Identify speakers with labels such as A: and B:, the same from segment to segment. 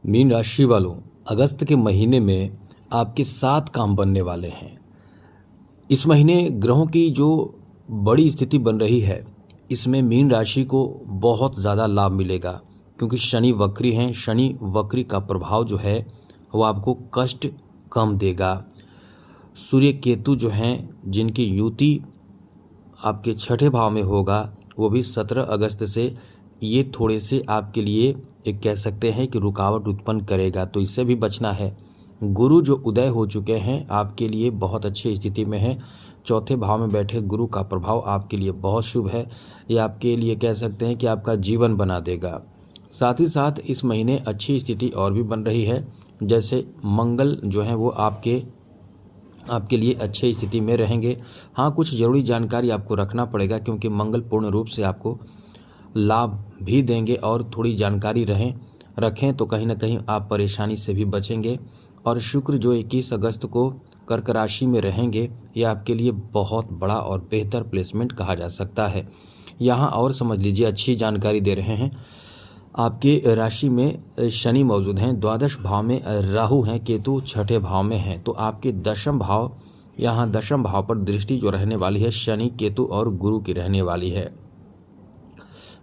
A: Mean राशि वालों, अगस्त के महीने में आपके 7 काम बनने वाले हैं। इस महीने ग्रहों की जो बड़ी स्थिति बन रही है, इसमें मीन राशि को बहुत ज़्यादा लाभ मिलेगा, क्योंकि शनि वक्री हैं। शनि वक्री का प्रभाव जो है वो आपको कष्ट कम देगा। सूर्य केतु जो हैं, जिनकी युति आपके 6ठे भाव में होगा, वो भी 17 अगस्त से ये थोड़े से आपके लिए एक कह सकते हैं कि रुकावट उत्पन्न करेगा, तो इससे भी बचना है। गुरु जो उदय हो चुके हैं आपके लिए बहुत अच्छी स्थिति में है। 4थे भाव में बैठे गुरु का प्रभाव आपके लिए बहुत शुभ है। ये आपके लिए कह सकते हैं कि आपका जीवन बना देगा। साथ ही साथ इस महीने अच्छी स्थिति और भी बन रही है, जैसे मंगल जो है वो आपके लिए अच्छी स्थिति में रहेंगे। हाँ, कुछ ज़रूरी जानकारी आपको रखना पड़ेगा, क्योंकि मंगल पूर्ण रूप से आपको लाभ भी देंगे, और थोड़ी जानकारी रखें तो कहीं ना कहीं आप परेशानी से भी बचेंगे। और शुक्र जो 21 अगस्त को कर्क राशि में रहेंगे, यह आपके लिए बहुत बड़ा और बेहतर प्लेसमेंट कहा जा सकता है। यहाँ और समझ लीजिए, अच्छी जानकारी दे रहे हैं। आपके राशि में शनि मौजूद हैं, द्वादश भाव में राहु हैं, केतु 6ठे भाव में हैं। तो आपके दशम भाव, यहाँ दशम भाव पर दृष्टि जो रहने वाली है शनि केतु और गुरु की रहने वाली है।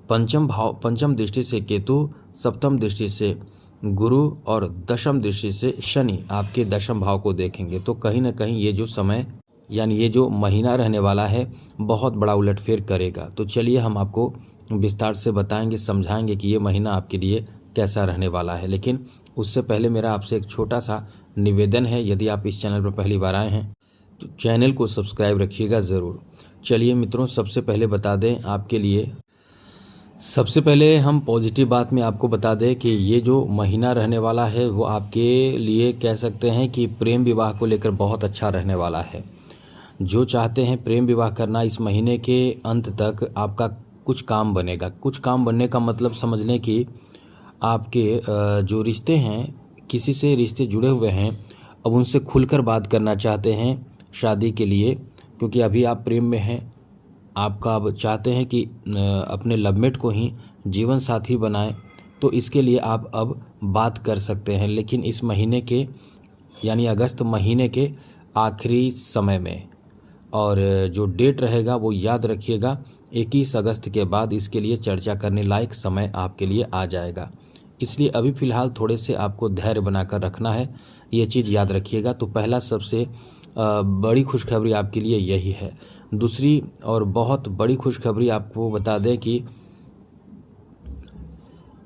A: पंचम दृष्टि से केतु, सप्तम दृष्टि से गुरु और दशम दृष्टि से शनि आपके दशम भाव को देखेंगे। तो कहीं ना कहीं ये जो समय यानी ये जो महीना रहने वाला है, बहुत बड़ा उलटफेर करेगा। तो चलिए हम आपको विस्तार से बताएंगे, समझाएंगे कि ये महीना आपके लिए कैसा रहने वाला है। लेकिन उससे पहले मेरा आपसे एक छोटा सा निवेदन है, यदि आप इस चैनल पर पहली बार आए हैं तो चैनल को सब्सक्राइब रखिएगा ज़रूर। चलिए मित्रों, सबसे पहले बता दें आपके लिए, सबसे पहले हम पॉजिटिव बात में आपको बता दें कि ये जो महीना रहने वाला है वो आपके लिए कह सकते हैं कि प्रेम विवाह को लेकर बहुत अच्छा रहने वाला है। जो चाहते हैं प्रेम विवाह करना, इस महीने के अंत तक आपका कुछ काम बनेगा। कुछ काम बनने का मतलब समझ लें कि आपके जो रिश्ते हैं, किसी से रिश्ते जुड़े हुए हैं, अब उनसे खुलकर बात करना चाहते हैं शादी के लिए, क्योंकि अभी आप प्रेम में हैं। आपका अब चाहते हैं कि अपने लवमेट को ही जीवन साथी बनाएं, तो इसके लिए आप अब बात कर सकते हैं। लेकिन इस महीने के यानी अगस्त महीने के आखिरी समय में, और जो डेट रहेगा वो याद रखिएगा, 21 अगस्त के बाद इसके लिए चर्चा करने लायक समय आपके लिए आ जाएगा। इसलिए अभी फ़िलहाल थोड़े से आपको धैर्य बनाकर रखना है, ये चीज़ याद रखिएगा। तो पहला सबसे बड़ी खुशखबरी आपके लिए यही है। दूसरी और बहुत बड़ी खुशखबरी आपको बता दें कि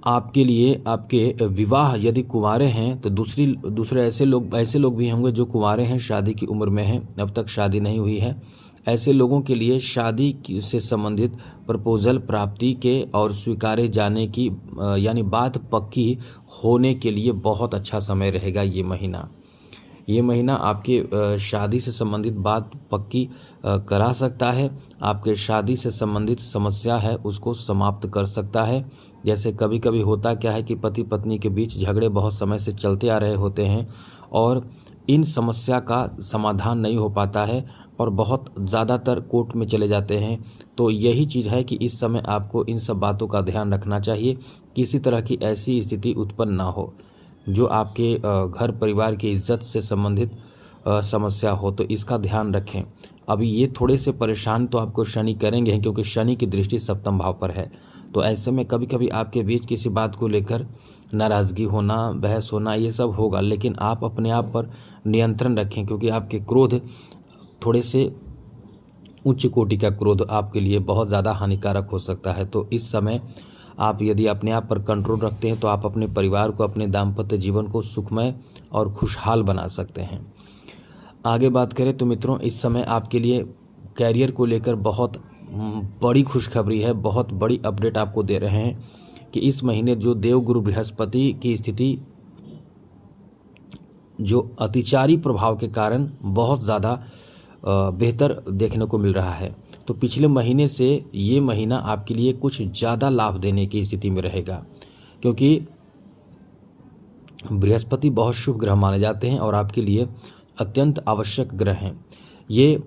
A: आपके लिए आपके विवाह यदि कुंवारे हैं तो दूसरे ऐसे लोग भी होंगे जो कुंवारे हैं, शादी की उम्र में हैं, अब तक शादी नहीं हुई है। ऐसे लोगों के लिए शादी से संबंधित प्रपोजल प्राप्ति के और स्वीकारे जाने की यानी बात पक्की होने के लिए बहुत अच्छा समय रहेगा ये महीना आपके शादी से संबंधित बात पक्की करा सकता है। आपके शादी से संबंधित समस्या है उसको समाप्त कर सकता है। जैसे कभी कभी होता क्या है कि पति पत्नी के बीच झगड़े बहुत समय से चलते आ रहे होते हैं, और इन समस्या का समाधान नहीं हो पाता है और बहुत ज़्यादातर कोर्ट में चले जाते हैं। तो यही चीज़ है कि इस समय आपको इन सब बातों का ध्यान रखना चाहिए, किसी तरह की ऐसी स्थिति उत्पन्न ना हो जो आपके घर परिवार की इज्जत से संबंधित समस्या हो, तो इसका ध्यान रखें। अभी ये थोड़े से परेशान तो आपको शनि करेंगे, क्योंकि शनि की दृष्टि सप्तम भाव पर है। तो ऐसे में कभी कभी आपके बीच किसी बात को लेकर नाराज़गी होना, बहस होना, ये सब होगा। लेकिन आप अपने आप पर नियंत्रण रखें, क्योंकि आपके क्रोध थोड़े से उच्च कोटि का क्रोध आपके लिए बहुत ज़्यादा हानिकारक हो सकता है। तो इस समय आप यदि अपने आप पर कंट्रोल रखते हैं तो आप अपने परिवार को, अपने दाम्पत्य जीवन को सुखमय और खुशहाल बना सकते हैं। आगे बात करें तो मित्रों, इस समय आपके लिए कैरियर को लेकर बहुत बड़ी खुशखबरी है, बहुत बड़ी अपडेट आपको दे रहे हैं कि इस महीने जो देवगुरु बृहस्पति की स्थिति जो अतिचारी प्रभाव के कारण बहुत ज़्यादा बेहतर देखने को मिल रहा है। तो पिछले महीने से ये महीना आपके लिए कुछ ज़्यादा लाभ देने की स्थिति में रहेगा, क्योंकि बृहस्पति बहुत शुभ ग्रह माने जाते हैं और आपके लिए अत्यंत आवश्यक ग्रह हैं। ये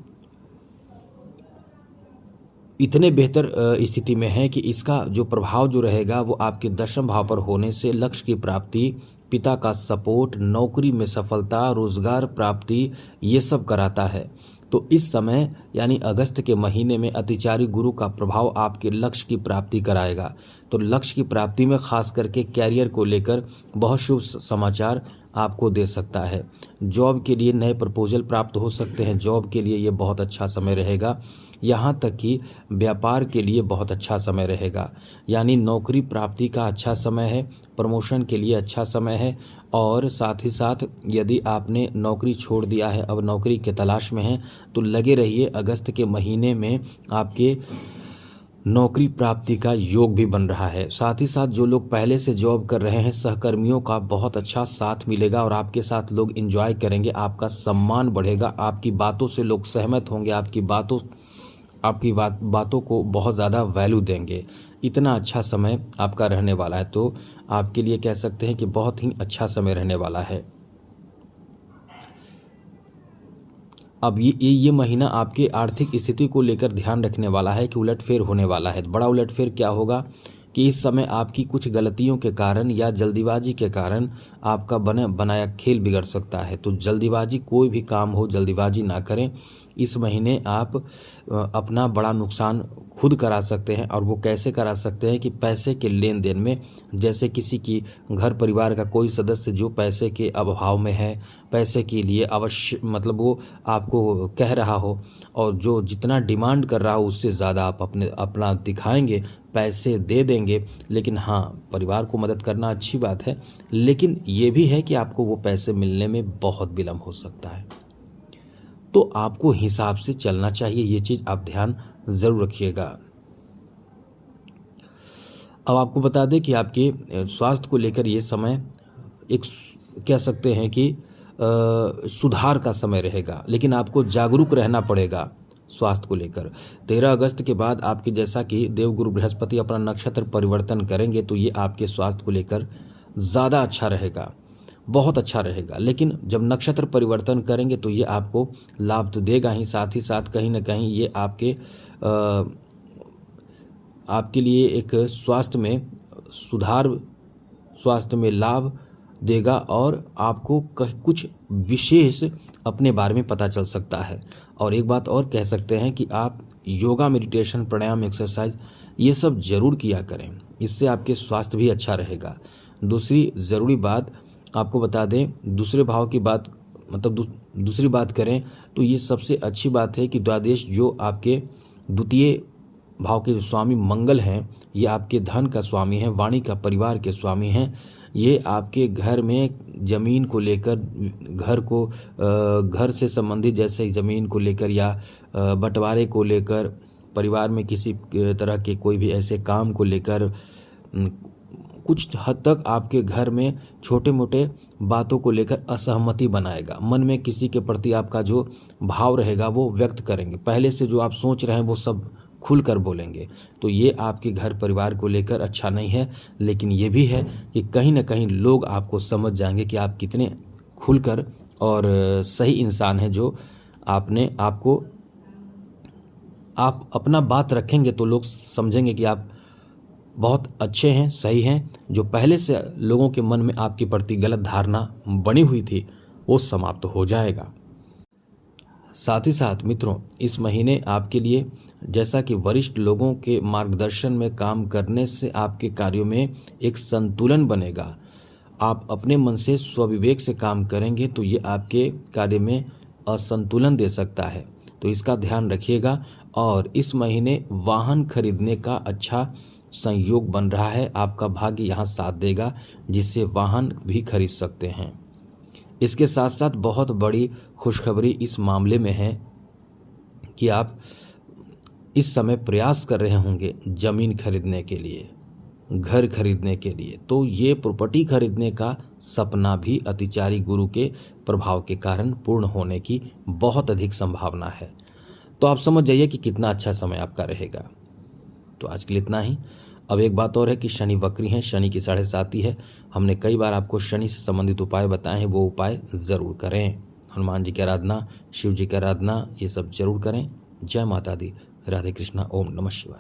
A: इतने बेहतर स्थिति में है कि इसका जो प्रभाव जो रहेगा वो आपके 10वें भाव पर होने से लक्ष्य की प्राप्ति, पिता का सपोर्ट, नौकरी में सफलता, रोजगार प्राप्ति, ये सब कराता है। तो इस समय यानी अगस्त के महीने में अतिचारी गुरु का प्रभाव आपके लक्ष्य की प्राप्ति कराएगा। तो लक्ष्य की प्राप्ति में खास करके कैरियर को लेकर बहुत शुभ समाचार आपको दे सकता है। जॉब के लिए नए प्रपोजल प्राप्त हो सकते हैं, जॉब के लिए ये बहुत अच्छा समय रहेगा। यहाँ तक कि व्यापार के लिए बहुत अच्छा समय रहेगा, यानी नौकरी प्राप्ति का अच्छा समय है, प्रमोशन के लिए अच्छा समय है। और साथ ही साथ यदि आपने नौकरी छोड़ दिया है, अब नौकरी के तलाश में हैं, तो लगे रहिए। अगस्त के महीने में आपके नौकरी प्राप्ति का योग भी बन रहा है। साथ ही साथ जो लोग पहले से जॉब कर रहे हैं, सहकर्मियों का बहुत अच्छा साथ मिलेगा और आपके साथ लोग एंजॉय करेंगे, आपका सम्मान बढ़ेगा, आपकी बातों से लोग सहमत होंगे, आपकी बातों को बहुत ज़्यादा वैल्यू देंगे। इतना अच्छा समय आपका रहने वाला है। तो आपके लिए कह सकते हैं कि बहुत ही अच्छा समय रहने वाला है। अब ये महीना आपके आर्थिक स्थिति को लेकर ध्यान रखने वाला है कि उलटफेर होने वाला है। बड़ा उलटफेर क्या होगा कि इस समय आपकी कुछ गलतियों के कारण या जल्दीबाजी के कारण आपका बनाया खेल बिगड़ सकता है। तो जल्दीबाजी, कोई भी काम हो जल्दीबाजी ना करें। इस महीने आप अपना बड़ा नुकसान खुद करा सकते हैं। और वो कैसे करा सकते हैं कि पैसे के लेन देन में, जैसे किसी की घर परिवार का कोई सदस्य जो पैसे के अभाव में है, पैसे के लिए अवश्य मतलब वो आपको कह रहा हो और जो जितना डिमांड कर रहा हो उससे ज़्यादा आप अपना दिखाएंगे, पैसे दे देंगे। लेकिन हाँ, परिवार को मदद करना अच्छी बात है, लेकिन ये भी है कि आपको वो पैसे मिलने में बहुत विलम्ब हो सकता है। तो आपको हिसाब से चलना चाहिए, ये चीज़ आप ध्यान ज़रूर रखिएगा। अब आपको बता दें कि आपके स्वास्थ्य को लेकर ये समय एक कह सकते हैं कि सुधार का समय रहेगा, लेकिन आपको जागरूक रहना पड़ेगा स्वास्थ्य को लेकर। 13 अगस्त के बाद आपके जैसा कि देवगुरु बृहस्पति अपना नक्षत्र परिवर्तन करेंगे, तो ये आपके स्वास्थ्य को लेकर ज़्यादा अच्छा रहेगा, बहुत अच्छा रहेगा। लेकिन जब नक्षत्र परिवर्तन करेंगे तो ये आपको लाभ तो देगा ही, साथ ही साथ कहीं ना कहीं ये आपके लिए एक स्वास्थ्य में सुधार, स्वास्थ्य में लाभ देगा और आपको कुछ विशेष अपने बारे में पता चल सकता है। और एक बात और कह सकते हैं कि आप योगा, मेडिटेशन, प्राणायाम, एक्सरसाइज ये सब जरूर किया करें, इससे आपके स्वास्थ्य भी अच्छा रहेगा। दूसरी ज़रूरी बात आपको बता दें, दूसरे भाव की बात मतलब दूसरी बात करें तो ये सबसे अच्छी बात है कि द्वादश जो आपके द्वितीय भाव के जो स्वामी मंगल हैं, ये आपके धन का स्वामी हैं, वाणी का, परिवार के स्वामी हैं। ये आपके घर में ज़मीन को लेकर, घर से संबंधित जैसे ज़मीन को लेकर या बंटवारे को लेकर, परिवार में किसी तरह के कोई भी ऐसे काम को लेकर, कुछ हद तक आपके घर में छोटे मोटे बातों को लेकर असहमति बनाएगा। मन में किसी के प्रति आपका जो भाव रहेगा वो व्यक्त करेंगे, पहले से जो आप सोच रहे हैं वो सब खुलकर बोलेंगे। तो ये आपके घर परिवार को लेकर अच्छा नहीं है। लेकिन ये भी है कि कहीं ना कहीं लोग आपको समझ जाएंगे कि आप कितने खुलकर और सही इंसान हैं। जो आप अपना बात रखेंगे तो लोग समझेंगे कि आप बहुत अच्छे हैं, सही हैं। जो पहले से लोगों के मन में आपके प्रति गलत धारणा बनी हुई थी वो समाप्त हो जाएगा। साथ ही साथ मित्रों, इस महीने आपके लिए जैसा कि वरिष्ठ लोगों के मार्गदर्शन में काम करने से आपके कार्यों में एक संतुलन बनेगा। आप अपने मन से स्वविवेक से काम करेंगे तो ये आपके कार्य में असंतुलन दे सकता है, तो इसका ध्यान रखिएगा। और इस महीने वाहन खरीदने का अच्छा संयोग बन रहा है, आपका भाग्य यहाँ साथ देगा जिससे वाहन भी खरीद सकते हैं। इसके साथ साथ बहुत बड़ी खुशखबरी इस मामले में है कि आप इस समय प्रयास कर रहे होंगे ज़मीन खरीदने के लिए, घर खरीदने के लिए। तो ये प्रॉपर्टी खरीदने का सपना भी अतिचारी गुरु के प्रभाव के कारण पूर्ण होने की बहुत अधिक संभावना है। तो आप समझ जाइए कि कितना अच्छा समय आपका रहेगा। तो आज के लिए इतना ही। अब एक बात और है कि शनि वक्री हैं, शनि की 7.5 है। हमने कई बार आपको शनि से संबंधित उपाय बताए हैं, वो उपाय ज़रूर करें। हनुमान जी की आराधना, शिव जी की आराधना, ये सब जरूर करें। जय माता दी। राधे कृष्णा। ओम नमः शिवाय।